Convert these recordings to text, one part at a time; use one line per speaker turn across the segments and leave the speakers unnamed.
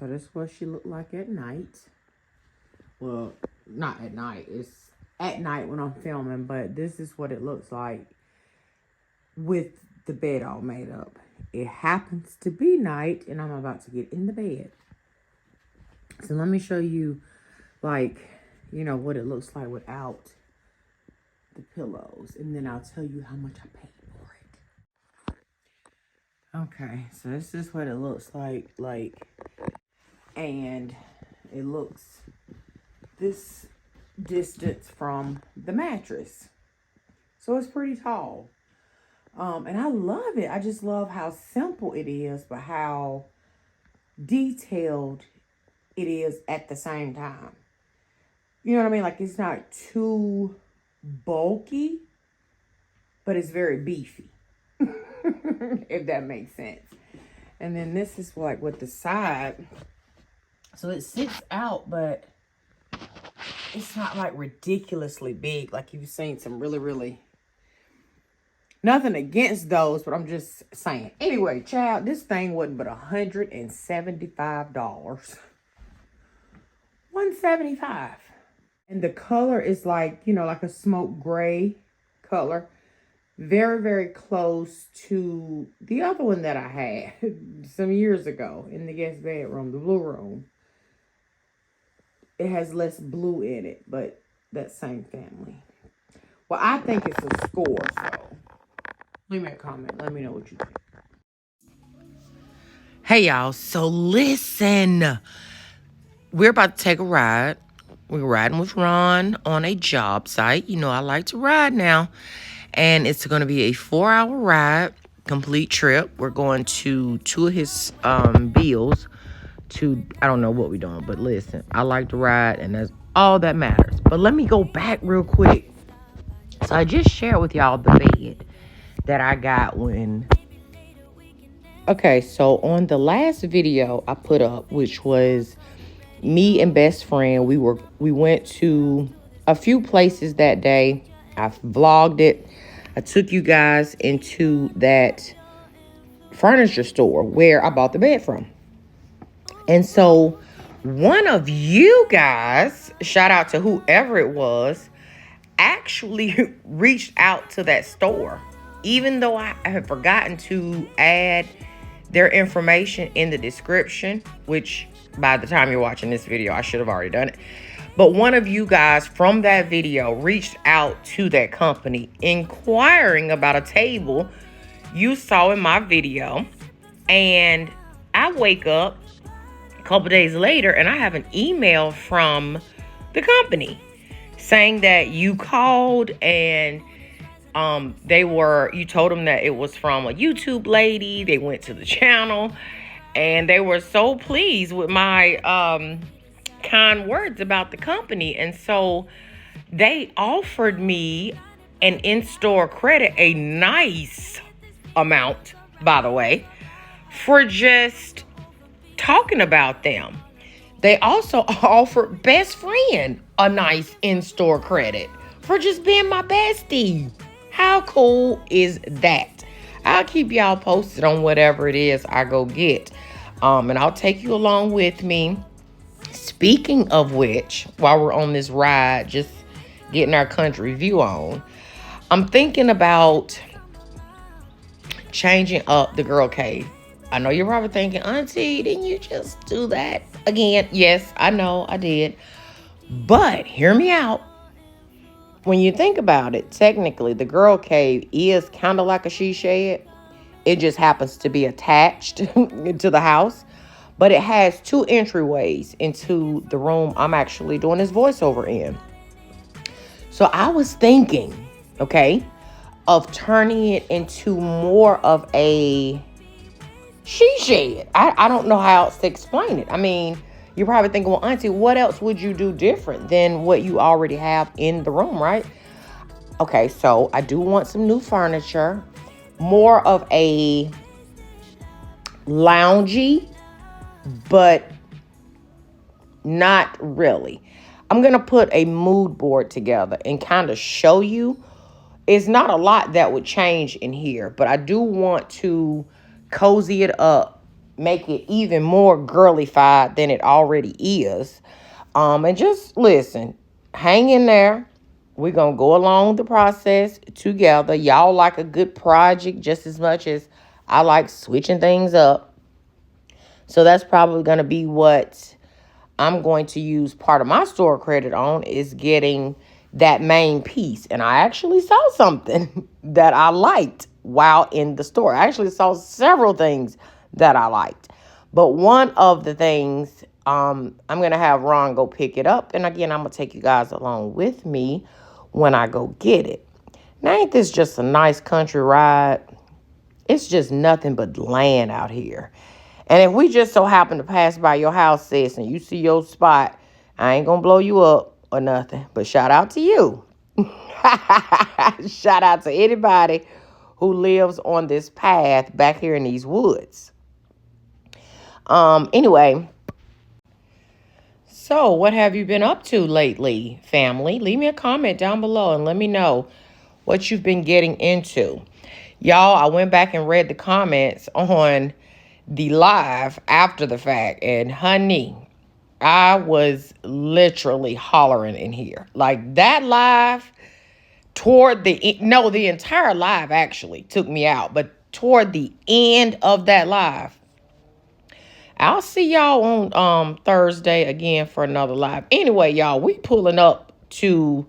So this is what she looked like at night. Well, not at night. It's at night when I'm filming, but this is what it looks like with the bed all made up. It happens to be night, and I'm about to get in the bed. So let me show you, like, you know, what it looks like without the pillows. And then I'll tell you how much I paid for it. Okay, so this is what it looks like. And it looks this distance from the mattress. So it's pretty tall. And I love it. I just love how simple it is, but how detailed it is at the same time. You know what I mean? Like, it's not too bulky, but it's very beefy. If that makes sense. And then this is like with the side. So it sits out, but it's not like ridiculously big. Like you've seen some really, nothing against those, but I'm just saying. Anyway, child, this thing wasn't but $175. $175. And the color is like, you know, like a smoke gray color. Very close to the other one that I had some years ago in the guest bedroom, the blue room. It has less blue in it, but that same family. Well, I think it's a score, so leave me a comment. Let me know what you think. Hey, y'all. So listen. We're about to take a ride. We're riding with Ron on a job site. You know, I like to ride now. And it's going to be a 4-hour ride, complete trip. We're going to two of his bills. I don't know what we're doing, but listen, I like to ride, and that's all that matters. But let me go back real quick. So I just shared with y'all the bed that I got when... Okay, so on the last video I put up, which was me and best friend, we went to a few places that day. I vlogged it. I took you guys into that furniture store where I bought the bed from. And so one of you guys, shout out to whoever it was, actually reached out to that store. Even though I had forgotten to add their information in the description, which by the time you're watching this video, I should have already done it. But one of you guys from that video reached out to that company inquiring about a table you saw in my video. And I wake up a couple days later and I have an email from the company saying that you called and you told them that it was from a YouTube lady. They went to the channel and they were so pleased with my kind words about the company. And so they offered me an in-store credit, a nice amount, by the way, for just talking about them. They also offered best friend a nice in-store credit for just being my bestie. How cool is that? I'll keep y'all posted on whatever it is I go get. And I'll take you along with me. Speaking of which, while we're on this ride, just getting our country view on, I'm thinking about changing up the girl cave. I know you're probably thinking, Auntie, didn't you just do that again? Yes, I know I did. But hear me out. When you think about it, technically, the girl cave is kind of like a she shed. It just happens to be attached to the house. But it has 2 entryways into the room I'm actually doing this voiceover in. So I was thinking, okay, of turning it into more of a she shed. I don't know how else to explain it. I mean, you're probably thinking, well, Auntie, what else would you do different than what you already have in the room, right? Okay, so I do want some new furniture. More of a loungy, but not really. I'm going to put a mood board together and kind of show you. It's not a lot that would change in here, but I do want to cozy it up make it even more girlified than it already is. And just listen, hang in there. We're going to go along the process together. Y'all like a good project just as much as I like switching things up. So that's probably going to be what I'm going to use part of my store credit on, is getting that main piece. And I actually saw something that I liked while in the store. I actually saw several things that I liked. But one of the things, I'm going to have Ron go pick it up. And again, I'm going to take you guys along with me when I go get it. Now, ain't this just a nice country ride? It's just nothing but land out here. And if we just so happen to pass by your house, sis, and you see your spot, I ain't going to blow you up or nothing. But shout out to you. Shout out to anybody who lives on this path back here in these woods. Anyway, so what have you been up to lately, family? Leave me a comment down below and let me know what you've been getting into. Y'all, I went back and read the comments on the live after the fact, and honey, I was literally hollering in here. Like, that live the entire live actually took me out, but toward the end of that live, I'll see y'all on Thursday again for another live. Anyway, y'all, we pulling up to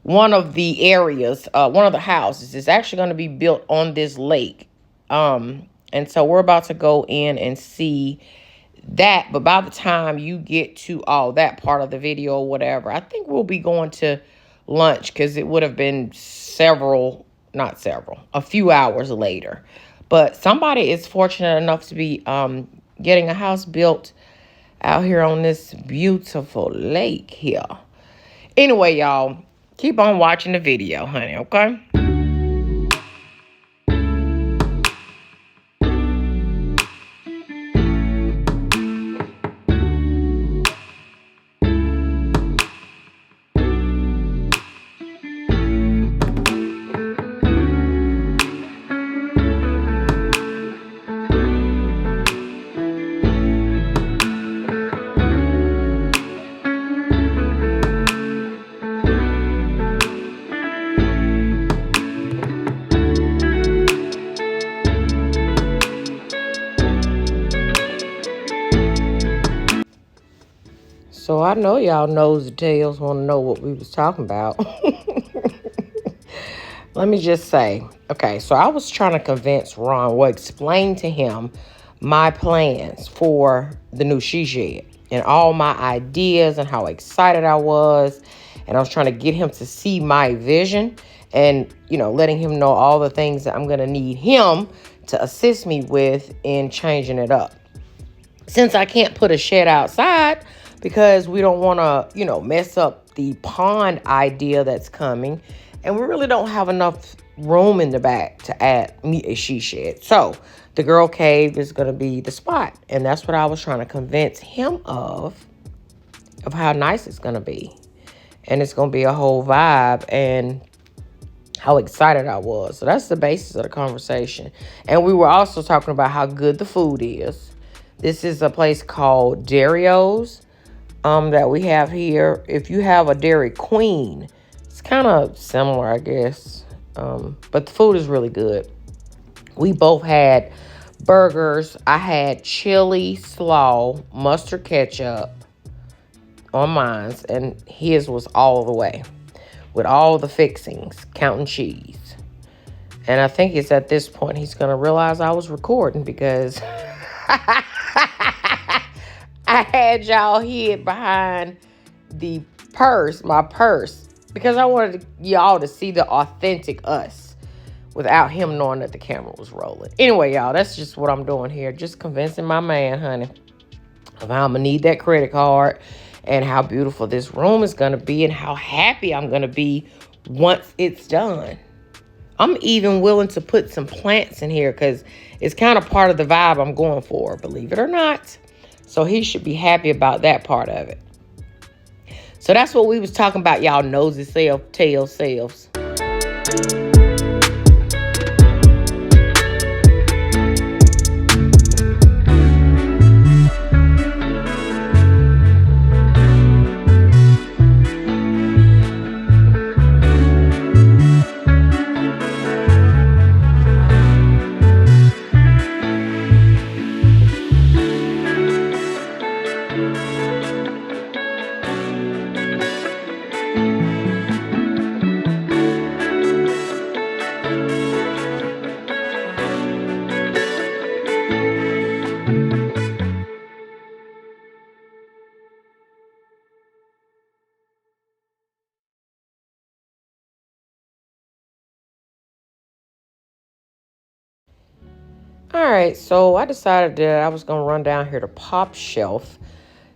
one of the areas, one of the houses is actually going to be built on this lake. And so we're about to go in and see that. But by the time you get to all that part of the video or whatever, I think we'll be going to lunch, because it would have been a few hours later. But somebody is fortunate enough to be getting a house built out here on this beautiful lake here. Anyway, y'all, keep on watching the video, honey, okay? So I know y'all knows the tales want to know what we was talking about. Let me just say, okay, so I was trying to convince Ron, explain to him my plans for the new she shed and all my ideas and how excited I was. And I was trying to get him to see my vision and, letting him know all the things that I'm going to need him to assist me with in changing it up. Since I can't put a shed outside, because we don't want to, mess up the pond idea that's coming. And we really don't have enough room in the back to add me a she shed. So the girl cave is going to be the spot. And that's what I was trying to convince him of how nice it's going to be. And it's going to be a whole vibe, and how excited I was. So that's the basis of the conversation. And we were also talking about how good the food is. This is a place called Dario's. That we have here. If you have a Dairy Queen, it's kind of similar, I guess. But the food is really good. We both had burgers. I had chili slaw, mustard ketchup on mine, and his was all the way with all the fixings, counting cheese. And I think it's at this point he's going to realize I was recording, because I had y'all hid behind my purse, because I wanted y'all to see the authentic us without him knowing that the camera was rolling. Anyway, y'all, that's just what I'm doing here. Just convincing my man, honey, of how I'm going to need that credit card and how beautiful this room is going to be and how happy I'm going to be once it's done. I'm even willing to put some plants in here because it's kind of part of the vibe I'm going for, believe it or not. So he should be happy about that part of it. So that's what we was talking about, y'all nosy tail selves. All right, so I decided that I was going to run down here to Pop Shelf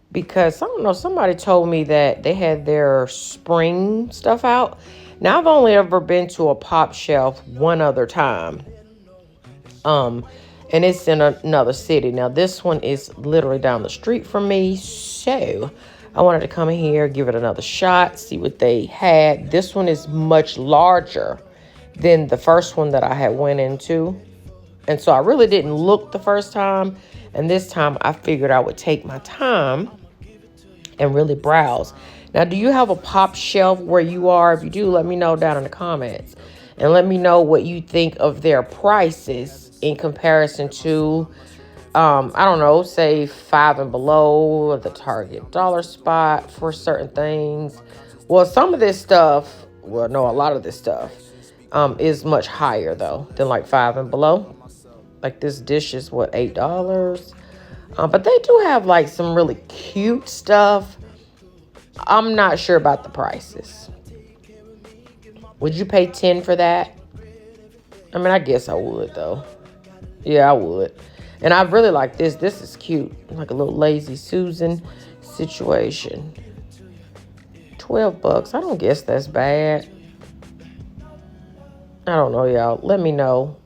because I don't know, somebody told me that they had their spring stuff out. Now, I've only ever been to a Pop Shelf one other time. Um, and it's in another city. Now, this one is literally down the street from me. So, I wanted to come in here, give it another shot, see what they had. This one is much larger than the first one that I had went into. And so I really didn't look the first time. And this time I figured I would take my time and really browse. Now, do you have a Pop Shelf where you are? If you do, let me know down in the comments. And let me know what you think of their prices in comparison to, I don't know, say Five and Below or the Target dollar spot for certain things. Well, some of this stuff, well, no, a lot of this stuff is much higher, though, than like Five and Below. Like this dish is what, $8? But they do have like some really cute stuff. I'm not sure about the prices. Would you pay 10 for that? I mean, I guess I would though. Yeah, I would. And I really like this. This is cute. Like a little Lazy Susan situation. $12. I don't guess that's bad. I don't know, y'all. Let me know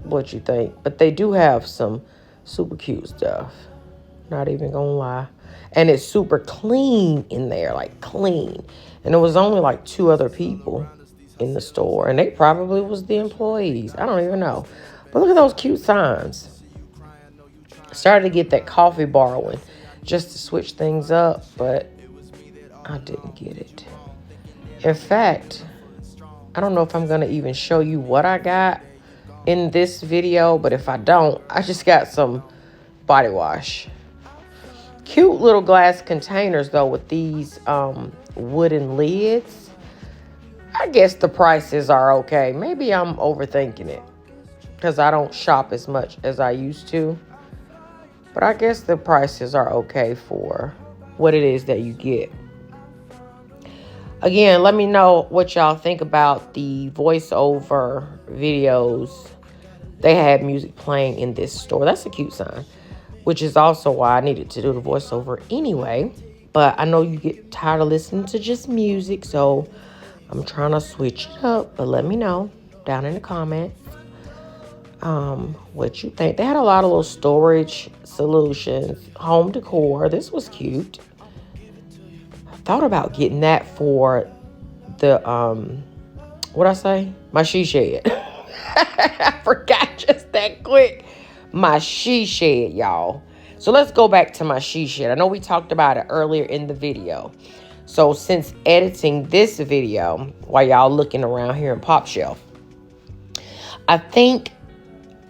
what you think. But they do have some super cute stuff. Not even gonna lie. And it's super clean in there, like clean. And it was only like 2 other people in the store. And they probably was the employees. I don't even know. But look at those cute signs. I started to get that coffee borrowing just to switch things up. But I didn't get it. In fact, I don't know if I'm gonna even show you what I got in this video. But if I don't, I just got some body wash. Cute little glass containers though with these wooden lids. I guess the prices are okay. Maybe I'm overthinking it because I don't shop as much as I used to. But I guess the prices are okay for what it is that you get. Again, let me know what y'all think about the voiceover videos. They had music playing in this store. That's a cute sign. Which is also why I needed to do the voiceover anyway. But I know you get tired of listening to just music, so I'm trying to switch it up. But let me know down in the comments what you think. They had a lot of little storage solutions, home decor. This was cute. I thought about getting that for the, what'd I say? My she shed. I forgot just that quick. My she shed, y'all. So let's go back to my she shed. I know we talked about it earlier in the video. So since editing this video, while y'all looking around here in Pop Shelf, I think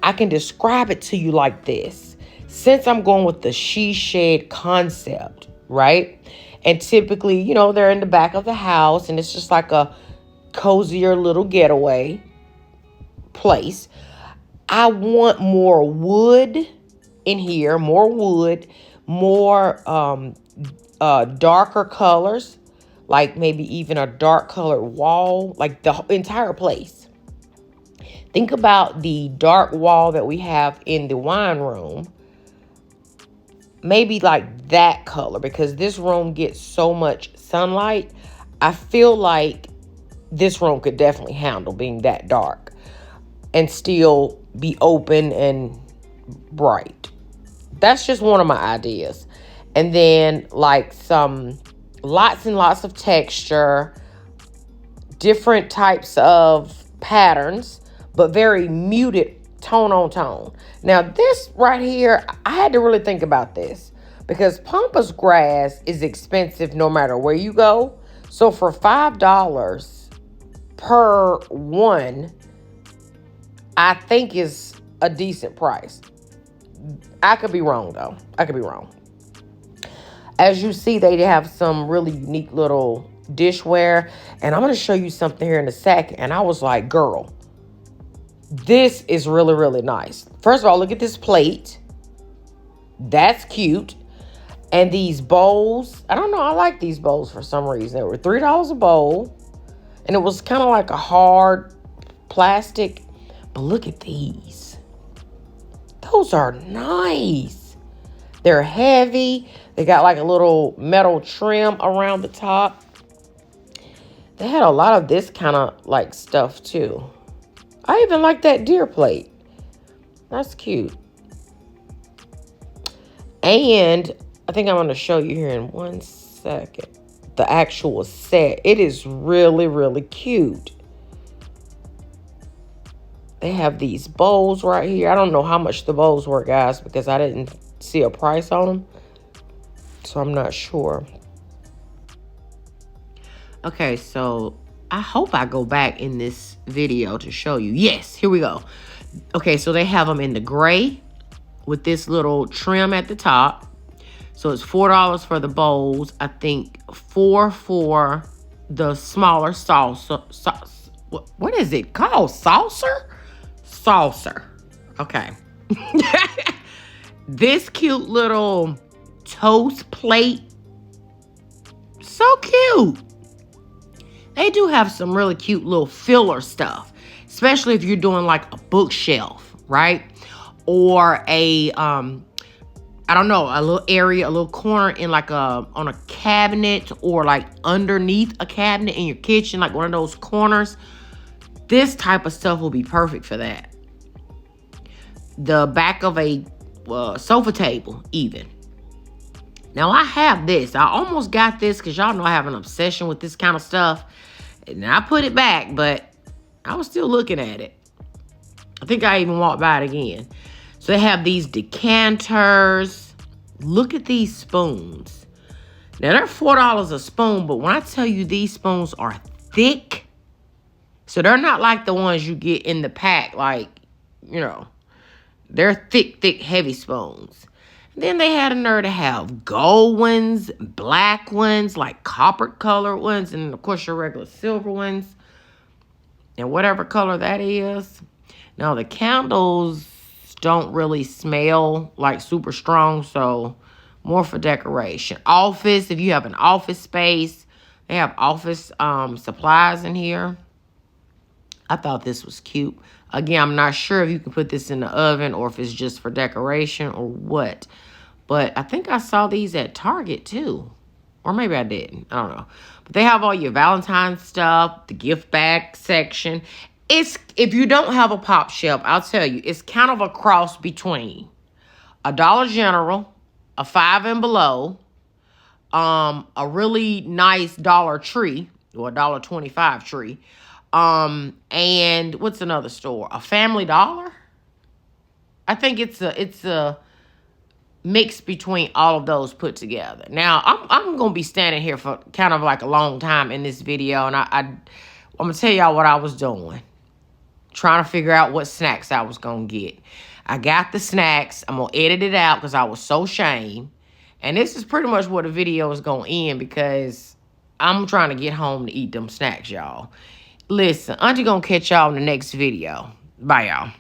I can describe it to you like this. Since I'm going with the she shed concept, right? And typically, you know, they're in the back of the house and it's just like a cozier little getaway place. I want more wood in here, more wood, more darker colors, like maybe even a dark colored wall, like the entire place. Think about the dark wall that we have in the wine room. Maybe like that color, because this room gets so much sunlight. I feel like this room could definitely handle being that dark and still be open and bright. That's just one of my ideas. And then like some lots and lots of texture, different types of patterns, but very muted tone on tone. Now this right here, I had to really think about this because pampas grass is expensive no matter where you go. So for $5 per one, I think is a decent price. I could be wrong though. I could be wrong. As you see, they have some really unique little dishware. And I'm going to show you something here in a second. And I was like, girl, this is really, really nice. First of all, look at this plate. That's cute. And these bowls. I don't know. I like these bowls for some reason. They were $3 a bowl. And it was kind of like a hard plastic. But look at these. Those are nice. They're heavy. They got like a little metal trim around the top. They had a lot of this kind of like stuff too. I even like that deer plate. That's cute. And I think I'm going to show you here in 1 second the actual set. It is really, really cute. They have these bowls right here. I don't know how much the bowls were, guys, because I didn't see a price on them. So I'm not sure. Okay, so I hope I go back in this video to show you. Yes, here we go. Okay, so they have them in the gray with this little trim at the top. So it's $4 for the bowls. I think $4 for the smaller salsa. What is it called? Saucer? Saucer. Okay. This cute little toast plate. So cute. They do have some really cute little filler stuff, especially if you're doing like a bookshelf, right? Or a, I don't know, a little area, a little corner in like on a cabinet, or like underneath a cabinet in your kitchen, like one of those corners. This type of stuff will be perfect for that. The back of a sofa table even. Now I have this. I almost got this because y'all know I have an obsession with this kind of stuff. And I put it back, but I was still looking at it. I think I even walked by it again. So they have these decanters. Look at these spoons. Now they're $4 a spoon, but when I tell you these spoons are thick, so they're not like the ones you get in the pack, like, you know, they're thick, thick, heavy spoons. Then they had a nerve to have gold ones, black ones, like copper colored ones, and of course your regular silver ones, and whatever color that is. Now the candles don't really smell like super strong, so more for decoration. Office, if you have an office space, they have office supplies in here. I thought this was cute. Again, I'm not sure if you can put this in the oven or if it's just for decoration or what. But I think I saw these at Target too. Or maybe I didn't. I don't know. But they have all your Valentine's stuff, the gift bag section. It's, if you don't have a pop shelf, I'll tell you, it's kind of a cross between a Dollar General, a 5 and Below, a really nice Dollar Tree, or a $1.25 tree, and what's another store? A Family Dollar? I think it's a mix between all of those put together. Now, I'm going to be standing here for kind of like a long time in this video, and I'm going to tell y'all what I was doing. Trying to figure out what snacks I was going to get. I got the snacks. I'm going to edit it out because I was so ashamed. And this is pretty much where the video is going to end because I'm trying to get home to eat them snacks, y'all. Listen, Auntie going to catch y'all in the next video. Bye, y'all.